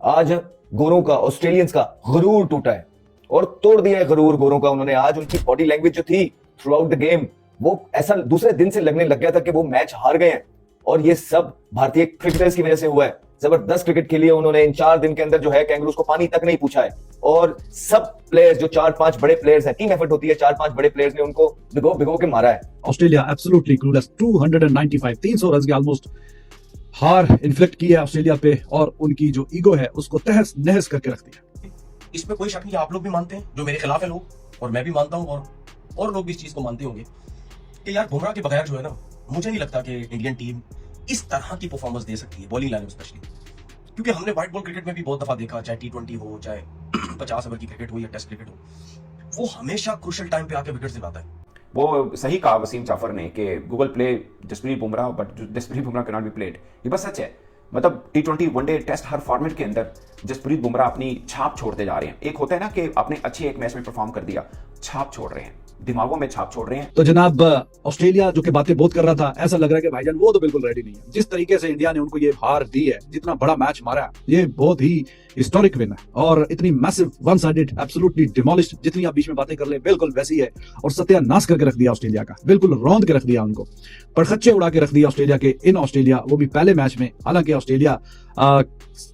आज गोरों का, ऑस्ट्रेलियंस का गुरूर टूटा है और तोड़ दिया है गुरूर गोरों का उन्होंने। आज उनकी बॉडी लैंग्वेज जो थी थ्रू आउट द गेम, वो ऐसा दूसरे दिन से लगने लग गया था कि वो मैच हार गए हैं और ये सब भारतीय क्रिकेटर्स की वजह से हुआ है। जबरदस्त क्रिकेट खेली है उन्होंने इन 4 दिन के अंदर, जो है कैंगरूज को पानी तक नहीं पूछा है। और सब प्लेयर्स जो 4-5 बड़े प्लेयर्स हैं, टीम एफर्ट होती है, 4-5 बड़े प्लेयर्स ने उनको भिगो भिगो के मारा है। ऑस्ट्रेलिया एब्सोल्युटली क्लूलेस, 295 300 रन की ऑलमोस्ट हार इन्फ्लिक्ट की है ऑस्ट्रेलिया पे और उनकी जो ईगो है उसको तहस नहस करके रख दिया। इसमें कोई शक नहीं, आप लोग भी मानते हैं, जो मेरे खिलाफ है लोग, और मैं भी मानता हूं, और लोग भी इस चीज को मानते होंगे कि यार बुमराह के बगैर जो है ना, मुझे नहीं लगता कि इंडियन टीम इस तरह की परफॉर्मेंस दे सकती है बॉलिंग लाइन में स्पेशली। क्योंकि हमने व्हाइट बॉल क्रिकेट में भी बहुत दफा देखा, चाहे T20 हो, चाहे 50 ओवर की क्रिकेट हो या टेस्ट क्रिकेट हो, वो हमेशा क्रूशियल टाइम पे आके विकेट दिलाता है। वो सही कहा वसीम जाफर ने कि Google play Jasprit Bumrah but Jasprit Bumrah can not be played. ये बस सच है। मतलब T20 वनडे टेस्ट हर फॉर्मेट के अंदर जसप्रीत बुमराह अपनी छाप छोड़ते जा रहे हैं। एक होता है ना कि आपने अच्छे एक मैच में परफॉर्म कर दिया, छाप छोड़ रहे हैं, दिमागों में छाप छोड़ रहे हैं। तो जनाब ऑस्ट्रेलिया जो कि बातें बहुत कर रहा था, ऐसा लग रहा है कि भाईजान वो तो बिल्कुल रेडी नहीं है। जिस तरीके से इंडिया ने उनको ये हार दी है, जितना बड़ा मैच मारा है, ये बहुत ही हिस्टोरिक विन है और इतनी massive one sided absolutely demolished, जितनी आप बीच में बातें कर ले बिल्कुल वैसी है। और सत्यानाश करके रख दिया ऑस्ट्रेलिया का, बिल्कुल रौंद के रख दिया उनको, पड़खच्चे उड़ा के रख दिया ऑस्ट्रेलिया के इन ऑस्ट्रेलिया, वो भी पहले मैच में। हालांकि ऑस्ट्रेलिया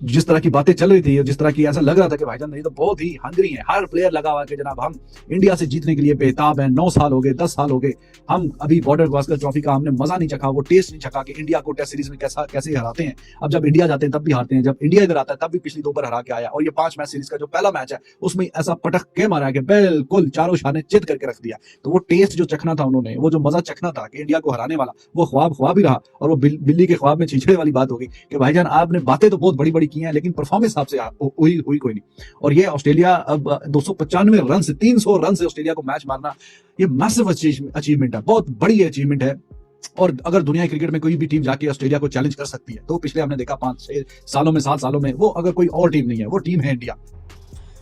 जिस तरह की बातें चल रही थी, जिस तरह की ऐसा लग रहा था कि भाईजान नहीं तो बहुत ही हंगरी है, हर प्लेयर लगा हुआ कि जनाब हम इंडिया से जीतने के लिए बेताब है। 9 साल हो गए, 10 साल हो गए, हम अभी बॉर्डर गावस्कर ट्रॉफी का हमने मजा नहीं चखा, वो टेस्ट नहीं चखा कि इंडिया को टेस्ट सीरीज में कैसे हराते हैं। अब जब इंडिया जाते हैं तब भी हारते हैं, जब इंडिया इधर आता है तब भी पिछली 2 बार हरा के आया। और ये 5 मैच सीरीज का जो पहला मैच है उसमें ऐसा पटक के मारा कि बिल्कुल चारों शाने चित करके रख दिया। तो वो टेस्ट जो चखना था उन्होंने, वो जो मजा चखना था कि इंडिया को हराने वाला, वो ख्वाब ही रहा। और वो बिल्ली के ख्वाब में छीछड़े वाली बात होगी कि भाईजान आपने बातें तो बहुत बड़ी बड़ी की हैं लेकिन परफॉर्मेंस आपसे हुई कोई नहीं। और ये ऑस्ट्रेलिया अब 295 रन से 300 रन से ऑस्ट्रेलिया को मैच मारना, ये मैसिव अचीवमेंट है, बहुत बड़ी अचीवमेंट है। और अगर दुनिया क्रिकेट में कोई भी टीम जाके ऑस्ट्रेलिया को चैलेंज कर सकती है तो पिछले हमने देखा 5-6 सालों में, 7 सालों में, वो अगर कोई और टीम नहीं है, वो टीम है इंडिया।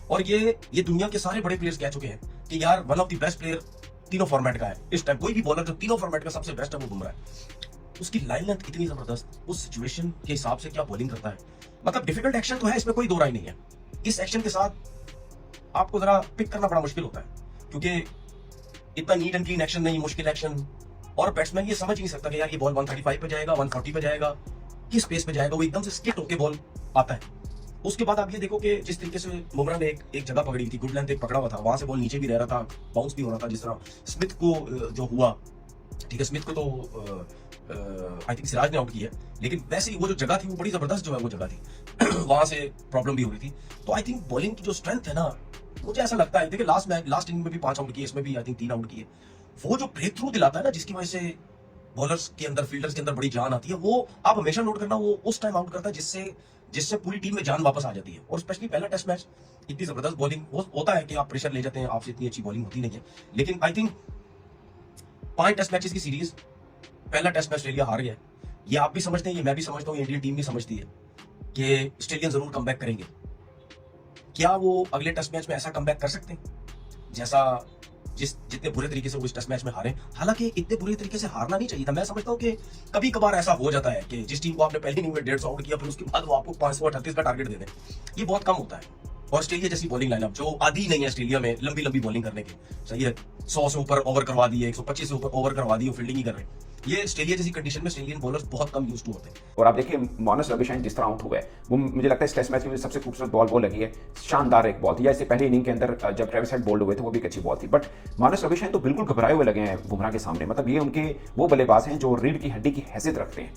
और ये दुनिया के सारे बड़े प्लेयर्स कह चुके हैं कि यार one of the best player तीनों फॉर्मेट का है इस टाइम। कोई भी बॉलर जो तीनों फॉर्मेट का सबसे बेस्ट है वो बुमराह है। उसकी लाइन लेंथ इतनी जबरदस्त, उस सिचुएशन के हिसाब से क्या बॉलिंग करता है, मतलब डिफिकल्ट एक्शन तो है, इसमें कोई दो राय नहीं है। इस एक्शन के साथ आपको जरा पिक करना बड़ा मुश्किल होता है क्योंकि इतना नीट एंड क्लीन एक्शन नहीं, मुश्किल एक्शन। और बैट्समैन ये समझ नहीं सकता कि यार ये बॉल 135 पे जाएगा, 140 पे जाएगा, किस पेस पे जाएगा। वो एकदम से स्किट होके बॉल आता है। उसके बाद आप ये देखो कि जिस तरीके से बुमराह ने एक जगह पकड़ी थी, गुड लेंथ एक पकड़ा हुआ था, वहां से बॉल नीचे भी रह रहा था, बाउंस भी हो रहा था। जिस तरह स्मिथ को जो हुआ, ठीक है, स्मिथ को तो आई थिंक सिराज ने आउट किया, लेकिन वैसे ही वो जो जगह थी वो बड़ी जबरदस्त जो है वो जगह थी वहां से प्रॉब्लम भी हो रही थी। तो आई थिंक बॉलिंग की जो स्ट्रेंथ है ना, मुझे ऐसा लगता है, देखिए लास्ट इनिंग में भी 5 आउट किए, इसमें भी आई थिंक 3 आउट किए। वो जो ब्रेक थ्रू दिलाता है ना, जिसकी वजह से बॉलर्स के अंदर, फील्डर्स के अंदर बड़ी जान आती है, वो आप हमेशा नोट करना, वो उस टाइम आउट करता है जिससे पूरी टीम में जान वापस आ जाती है। और स्पेशली पहला टेस्ट मैच, इतनी जबरदस्त बॉलिंग होता है कि आप प्रेशर ले जाते हैं, आपसे इतनी अच्छी बॉलिंग होती नहीं है। लेकिन आई थिंक 5 टेस्ट मैचेस की सीरीज, पहला टेस्ट मैच ऑस्ट्रेलिया हार गया। ये आप भी समझते हैं, ये मैं भी समझता हूँ, इंडियन टीम भी समझती है कि ऑस्ट्रेलियन जरूर कमबैक करेंगे। क्या वो अगले टेस्ट मैच में ऐसा कमबैक कर सकते हैं जैसा जितने बुरे तरीके से वो इस टेस्ट मैच में हारे? हालांकि इतने बुरे तरीके से हारना नहीं चाहिए था। मैं समझता हूँ कि कभी कभार ऐसा हो जाता है कि जिस टीम को आपने पहले इनिंग में 150 आउट किया, फिर उसके बाद वो आपको 538 का टारगेट दे दें, ये बहुत कम होता है। और ऑस्ट्रेलिया जैसी बॉलिंग लाइनअप जो आदी नहीं है ऑस्ट्रेलिया में लंबी बॉलिंग करने की, सही है, 100 से ऊपर ओवर करवा दिए, 125 से ऊपर ओवर करवा दिए, फील्डिंग ही कर रहे हैं। ये ऑस्ट्रेलिया जैसी कंडीशन में ऑस्ट्रेलियन बॉलर्स बहुत कम यूज्ड टू होते हैं। और आप देखिए मानस रविशाइन जिस तरह आउट हुआ है, वो मुझे लगता है इस टेस्ट मैच में सबसे खूबसूरत बॉल वो लगी है। शानदार एक बॉल थी, या इससे पहले इनिंग के अंदर जब ट्रेविस हेड बोल्ड हुए थे वो भी एक अच्छी बॉल थी। बट मानस रविशाइन तो बिल्कुल घबराए हुए लगे हैं बुमराह के सामने। मतलब ये उनके वो बल्लेबाज हैं जो रीढ़ की हड्डी की हैसियत रखते हैं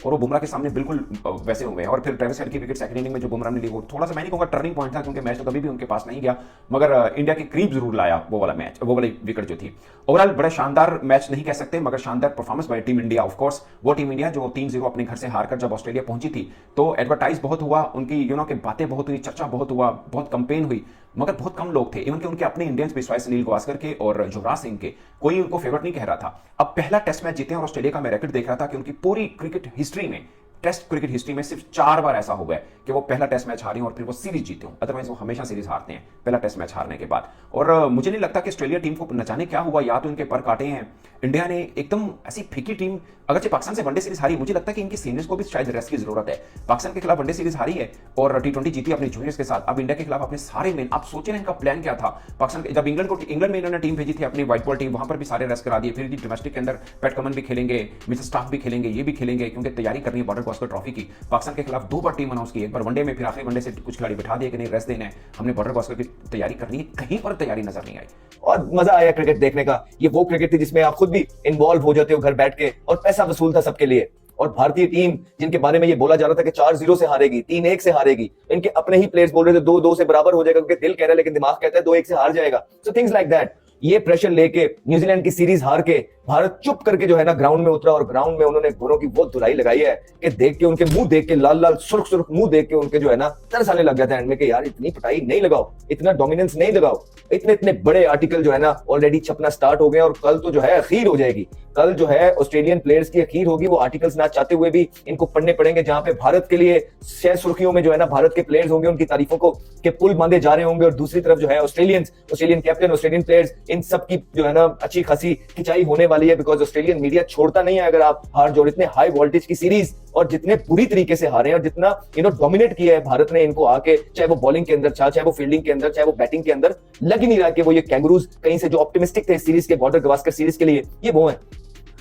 और वो बुमराह के सामने बिल्कुल वैसे हुए हैं। और फिर ट्रेविस हेड की विकेट सेकंड इनिंग में जो बुमराह ने ली, वो थोड़ा सा मैं नहीं कहूँगा टर्निंग पॉइंट था क्योंकि मैच तो कभी भी उनके पास नहीं गया, मगर इंडिया के करीब जरूर लाया वो वाला मैच, वो वाली विकेट जो थी। ओवरऑल बड़ा शानदार मैच नहीं कह सकते, मगर शानदार performance by team India. Of course वो टीम इंडिया जो 3-0 अपने घर से हारकर जब ऑस्ट्रेलिया पहुंची थी तो एडवर्टाइज बहुत हुआ, उनकी के बातें बहुत हुई, चर्चा बहुत हुआ, बहुत कंपेन हुई, मगर बहुत कम लोग थे। इवन के उनके अपने इंडियंस भी सुनील गावस्कर के और युवराज सिंह के, कोई उनको फेवरेट नहीं कह रहा था। अब पहला टेस्ट मैच जीते और ऑस्ट्रेलिया का मैं रिकॉर्ड देख रहा था कि उनकी पूरी क्रिकेट हिस्ट्री में टेस्ट क्रिकेट हिस्ट्री में सिर्फ 4 बार ऐसा हो गया कि वो पहला टेस्ट मैच हारे और फिर वो सीरीज जीते हों, अदरवाइज वो हमेशा सीरीज हारते हैं पहला टेस्ट मैच हारने के बाद। और मुझे नहीं लगता कि ऑस्ट्रेलिया टीम को न जाने क्या हुआ, या तो इनके पर काटे हैं, इंडिया ने एकदम ऐसी फीकी टीम, अगरचे पाकिस्तान से वनडे सीरीज हारी, मुझे लगता है कि इनकी सीनियर्स को भी शायद रेस्ट की जरूरत है। पाकिस्तान के खिलाफ वनडे सीरीज हारी है और T20 जीती अपने जूनियर्स के साथ, अब इंडिया के खिलाफ अपने सारे मेन, आप सोचे ना इनका प्लान क्या था। पाकिस्तान जब इंग्लैंड में इन्होंने टीम भेजी थी अपनी व्हाइट बॉल टीम, वहां पर भी सारे रेस्ट करा दिए, फिर डोमेस्टिक के अंदर पैट कमन भी खेलेंगे, मिस्टर स्टाफ भी खेलेंगे, ये भी खेलेंगे क्योंकि तैयारी करनी है बॉर्डर गवास्कर ट्रॉफी की। पाकिस्तान के खिलाफ 2 बार टीम अनाउंस की, एक बार वनडे में, फिर आखिरी वनडे से कुछ खिलाड़ी बैठा दिए कि नहीं रेस्ट देना है, हमने बॉर्डर गवास्कर की तैयारी करनी है, कहीं पर तैयारी नजर नहीं आई। और मजा आया क्रिकेट देखने का। ये वो क्रिकेट थी जिसमें आप खुद भी इन्वॉल्व हो जाते हो घर बैठ के, और पैसा वसूल था सबके लिए। और भारतीय टीम जिनके बारे में ये बोला जा रहा था कि 4-0 से हारेगी, 3-1 से हारेगी, इनके अपने ही प्लेयर्स बोल रहे थे 2-2 से बराबर हो जाएगा, क्योंकि दिल कह रहा है लेकिन दिमाग कहता है 2-1 से हार जाएगा। So things like that. ये प्रेशर लेके न्यूजीलैंड की सीरीज हार के भारत चुप करके जो है ना ग्राउंड में उतरा, और ग्राउंड में उन्होंने गोरों की वो धुलाई लगाई है कि देख के उनके मुंह देख के, लाल लाल सुर्ख सुर्ख मुंह देख के उनके जो है ना तरस आने लग जाता है एंड में कि यार इतनी पिटाई नहीं लगाओ, इतना डोमिनेंस नहीं लगाओ। इतने इतने बड़े आर्टिकल जो है ना ऑलरेडी छपना स्टार्ट हो गए, और कल तो जो है अखीर हो जाएगी। कल जो है ऑस्ट्रेलियन प्लेयर्स की अखीर होगी। वो आर्टिकल्स ना चाहते हुए भी इनको पढ़ने पड़ेंगे, जहां पे भारत के लिए 6 सुर्खियों में जो है ना भारत के प्लेयर्स होंगे, उनकी तारीफों को के पुल बांधे जा रहे होंगे, और दूसरी तरफ जो है ऑस्ट्रेलियन कैप्टन, ऑस्ट्रेलियन प्लेयर्स, इन सब की जो है ना अच्छी खासी खिंचाई होने वाली है। बिकॉज ऑस्ट्रेलियन मीडिया छोड़ता नहीं है अगर आप हार जो, इतने हाई वोल्टेज की सीरीज और जितने बुरी तरीके से हारे हैं, और जितना डोमिनेट किया है भारत ने इनको आके, चाहे वो बॉलिंग के अंदर, चाहे वो फील्डिंग के अंदर, चाहे वो बैटिंग के अंदर, लग ही नहीं रहा कि वो ये कैंगरूज कहीं से जो ऑप्टिमिस्टिक थे इस सीरीज के, बॉर्डर गवास्कर सीरीज के लिए, ये वो है।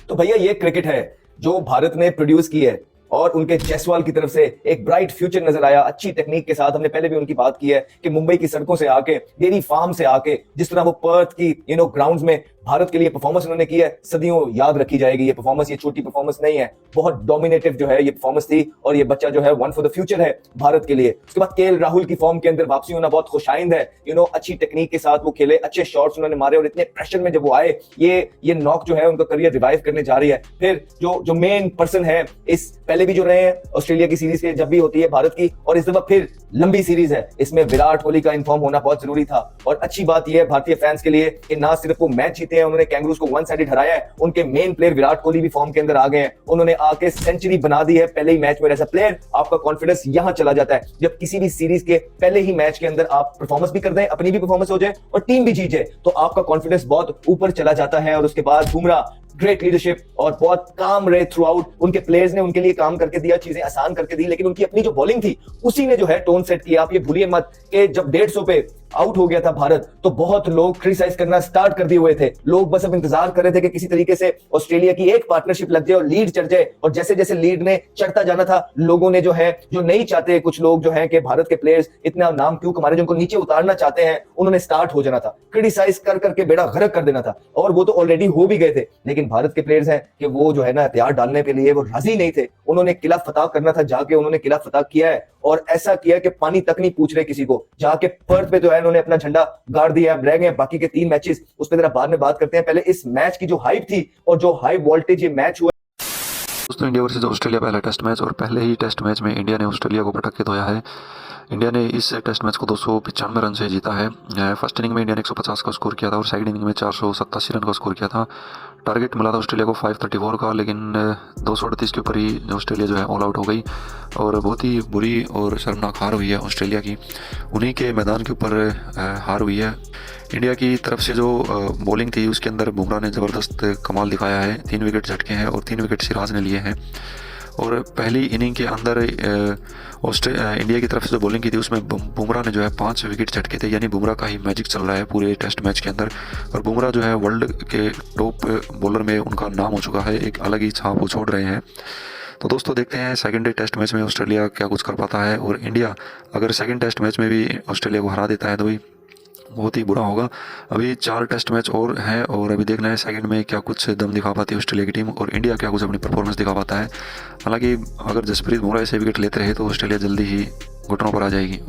तो भैया ये क्रिकेट है जो भारत ने प्रोड्यूस की है, और उनके जायसवाल की तरफ से एक ब्राइट फ्यूचर नजर आया अच्छी टेक्निक के साथ। हमने पहले भी उनकी बात की है कि मुंबई की सड़कों से आके, डेयरी फार्म से आके, जिस तरह वो पर्थ की ग्राउंड्स में भारत के लिए परफॉर्मेंस उन्होंने की है, सदियों याद रखी जाएगी। ये परफॉर्मेंस ये छोटी परफॉर्मेंस नहीं है, बहुत डोमिनेटिव जो है ये परफॉर्मेंस थी, और ये बच्चा जो है वन फॉर द फ्यूचर है भारत के लिए। उसके बाद केएल राहुल की फॉर्म के अंदर वापसी होना बहुत खुशाइंद है। अच्छी टेक्निक के साथ वो खेले, अच्छे शॉट्स उन्होंने मारे, और इतने प्रेशर में जब वो आए, ये नॉक जो है उनका करियर रिवाइव करने जा रही है। फिर जो मेन पर्सन है, इस पहले भी जो रहे हैं ऑस्ट्रेलिया की सीरीज के, जब भी होती है भारत की, और इस दफा फिर लंबी सीरीज है, इसमें विराट कोहली का इन्फॉर्म होना बहुत जरूरी था। और अच्छी बात यह है भारतीय फैंस के लिए कि ना सिर्फ वो मैच जीते हैं, उन्होंने कैंगरूज को वन साइडेड हराया है, उनके मेन प्लेयर विराट कोहली भी फॉर्म के अंदर आ गए हैं, उन्होंने आके सेंचुरी बना दी है पहले ही मैच में। ऐसा प्लेयर, आपका कॉन्फिडेंस यहां चला जाता है जब किसी भी सीरीज के पहले ही मैच के अंदर आप परफॉर्मेंस भी कर दें, अपनी भी परफॉर्मेंस हो जाए और टीम भी जीत जाए, तो आपका कॉन्फिडेंस बहुत ऊपर चला जाता है। और उसके बाद बुमराह ग्रेट लीडरशिप और बहुत काम रहे थ्रू आउट, उनके प्लेयर्स ने उनके लिए काम करके दिया, चीजें आसान करके दी, लेकिन उनकी अपनी जो बॉलिंग थी उसी ने जो है टोन सेट किया। आप ये भूलिए मत कि जब 150 पे आउट हो गया था भारत, तो बहुत लोग क्रिटिसाइज करना स्टार्ट कर दिए हुए थे। लोग बस अब इंतजार कर रहे थे कि किसी तरीके से ऑस्ट्रेलिया की एक पार्टनरशिप लग जाए और लीड चढ़ जाए, और जैसे जैसे लीड ने चढ़ता जाना था, लोगों ने जो है, जो नहीं चाहते कुछ लोग जो है कि भारत के प्लेयर्स इतना नाम क्यों कमा रहे, जिनको नीचे उतारना चाहते हैं, उन्होंने स्टार्ट हो जाना था, क्रिटिसाइज कर करके बेड़ा गर्क कर देना था, और वो तो ऑलरेडी हो भी गए थे। लेकिन भारत के प्लेयर्स हैं कि वो जो है ना हथियार डालने के लिए वो राजी नहीं थे, उन्होंने किला फतह करना था, जाके उन्होंने किला फतह किया है, और ऐसा किया कि पानी तक नहीं पूछ रहे किसी को, जाके पर्थ पे जो है उन्होंने अपना झंडा गाड़ दिया। रह गए बाकी के 3 मैचेस, उस पर जरा बाद में बात करते हैं। पहले इस मैच की जो हाइप थी और जो हाई वोल्टेज ये मैच हुआ। दोस्तों, इंडिया वर्सेस ऑस्ट्रेलिया पहला टेस्ट मैच, और पहले ही टेस्ट मैच में इंडिया ने ऑस्ट्रेलिया को पटक के धोया है। इंडिया ने इस टेस्ट मैच को 295 रन से जीता है। फर्स्ट इनिंग में इंडिया ने 150 का स्कोर किया था, और सेकंड इनिंग में 487 रन का स्कोर किया था। टारगेट मिला था ऑस्ट्रेलिया को 534 का, लेकिन 238 के ऊपर ही ऑस्ट्रेलिया जो है ऑल आउट हो गई, और बहुत ही बुरी और शर्मनाक हार हुई है ऑस्ट्रेलिया की। उन्हीं के मैदान के ऊपर हार हुई है। इंडिया की तरफ से जो बॉलिंग थी उसके अंदर बुमराह ने ज़बरदस्त कमाल दिखाया है, 3 विकेट झटके हैं और 3 विकेट सिराज ने लिए हैं। और पहली इनिंग के अंदर इंडिया की तरफ से जो बॉलिंग की थी उसमें बुमराह ने जो है 5 विकेट झटके थे, यानी बुमराह का ही मैजिक चल रहा है पूरे टेस्ट मैच के अंदर। और बुमराह जो है वर्ल्ड के टॉप बॉलर में उनका नाम हो चुका है, एक अलग ही छाप वो छोड़ रहे हैं। तो दोस्तों, देखते हैं सेकंड डे टेस्ट मैच में ऑस्ट्रेलिया क्या कुछ कर पाता है, और इंडिया अगर सेकंड टेस्ट मैच में भी ऑस्ट्रेलिया को हरा देता है तो भी बहुत ही बुरा होगा। अभी 4 टेस्ट मैच और हैं, और अभी देखना है सेकंड में क्या कुछ दम दिखा पाती है ऑस्ट्रेलिया की टीम, और इंडिया क्या कुछ अपनी परफॉर्मेंस दिखा पाता है। हालांकि अगर जसप्रीत बुमराह से विकेट लेते रहे तो ऑस्ट्रेलिया जल्दी ही घुटनों पर आ जाएगी।